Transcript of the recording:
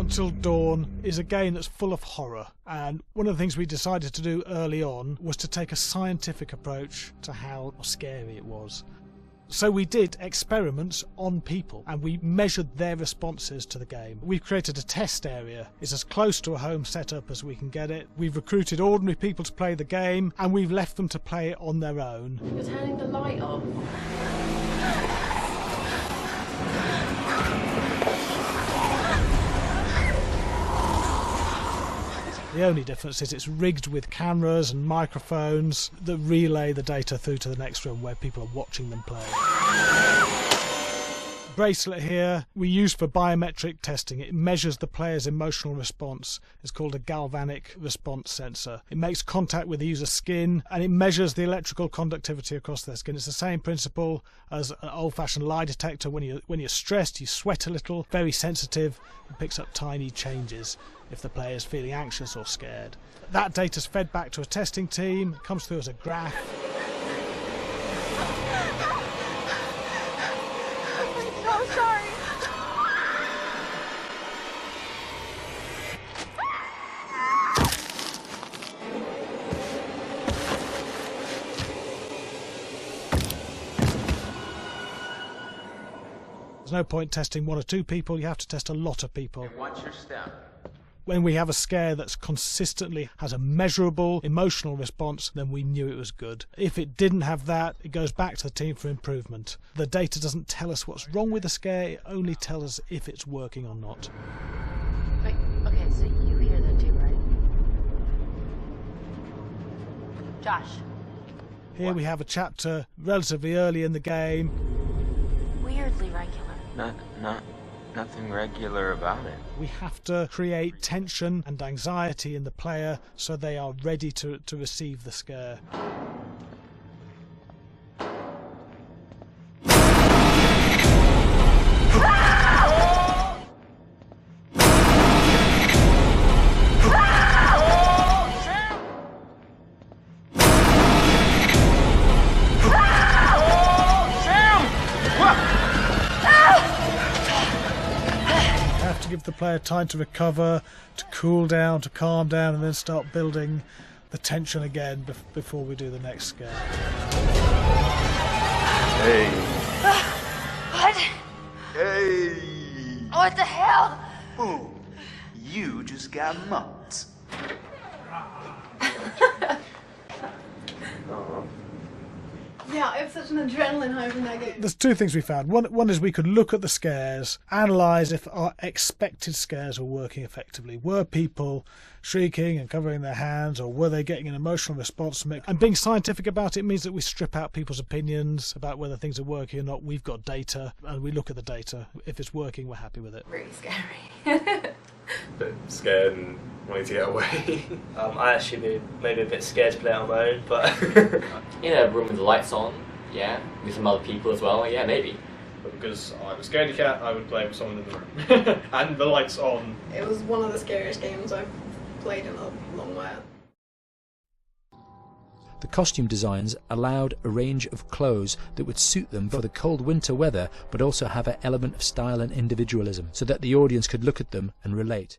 Until Dawn is a game that's full of horror, and one of the things we decided to do early on was to take a scientific approach to how scary it was. So we did experiments on people and we measured their responses to the game. We've created a test area. It's as close to a home setup as we can get it. We've recruited ordinary people to play the game and we've left them to play it on their own. You're turning the light off. The only difference is it's rigged with cameras and microphones that relay the data through to the next room where people are watching them play. Bracelet here we use for biometric testing. It measures the player's emotional response. It's called a galvanic response sensor. It makes contact with the user's skin and it measures the electrical conductivity across their skin. It's the same principle as an old-fashioned lie detector. When you're stressed, you sweat a little, very sensitive. It picks up tiny changes if the player is feeling anxious or scared. That data's fed back to a testing team. It comes through as a graph. Oh, sorry. There's no point testing one or two people, you have to test a lot of people. Watch your step. When we have a scare that's consistently has a measurable emotional response, then we knew it was good. If it didn't have that, it goes back to the team for improvement. The data doesn't tell us what's wrong with the scare, it only tells us if it's working or not. Wait, okay, so you hear that too, right? Josh. Here we have a chapter relatively early in the game. Weirdly regular. Nothing regular about it. We have to create tension and anxiety in the player so they are ready to receive the scare. Give the player time to recover, to cool down, to calm down, and then start building the tension again before we do the next scare. Hey. What? Hey. What the hell? Ooh, you just got mugged. Yeah, I have such an adrenaline high from that game. There's two things we found. One is we could look at the scares, analyse if our expected scares were working effectively. Were people shrieking and covering their hands, or were they getting an emotional response from it? And being scientific about it means that we strip out people's opinions about whether things are working or not. We've got data, and we look at the data. If it's working, we're happy with it. Really scary. Bit scared and wanting to get away. I actually maybe a bit scared to play on my own, but in a room with the lights on, yeah, with some other people as well, yeah, maybe. But because I'm a scaredy cat, I would play with someone in the room. And the lights on. It was one of the scariest games I've played in a long while. The costume designs allowed a range of clothes that would suit them for the cold winter weather, but also have an element of style and individualism, so that the audience could look at them and relate.